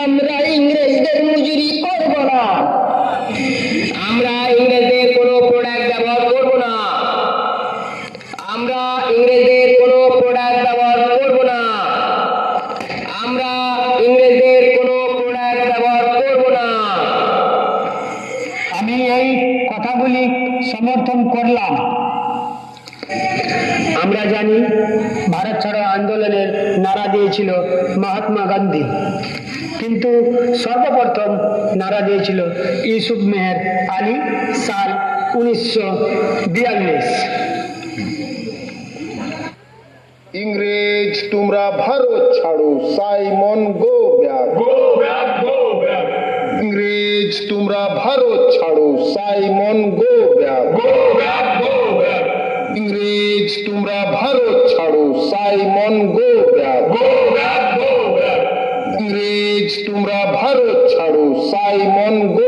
আমরা ইংরেজদের মজুরি করব না, আমরা ইংরেজদের কোনো প্রোডাক্ট ব্যবহার করব না, আমরা ইংরেজদের কোনো প্রোডাক্ট ব্যবহার করব না, আমরা ইংরেজদের কোনো প্রোডাক্ট ব্যবহার করব না। আমি এই কথাগুলি সমর্থন করলাম। আমরা জানি ভারত ছাড়ো আন্দোলনের নারা দিয়েছিল মহাত্মা গান্ধী, কিন্তু সর্বপ্রথম নারা দিয়েছিল ইউসুফ মেহের আলী সাল 1942। ইংরেজ তোমরা ভারত ছাড়ো, সাইমন গো ব্যাক। ইংরেজ তোমরা ভারত ছাড়ো, সাইমন গো ব্যাক। ইংরেজ তোমরা ভারত ছাড়ো, সাইমন গো ব্যাক। ইংরেজ তোমরা ভারত ছাড়ো, সাইমন গো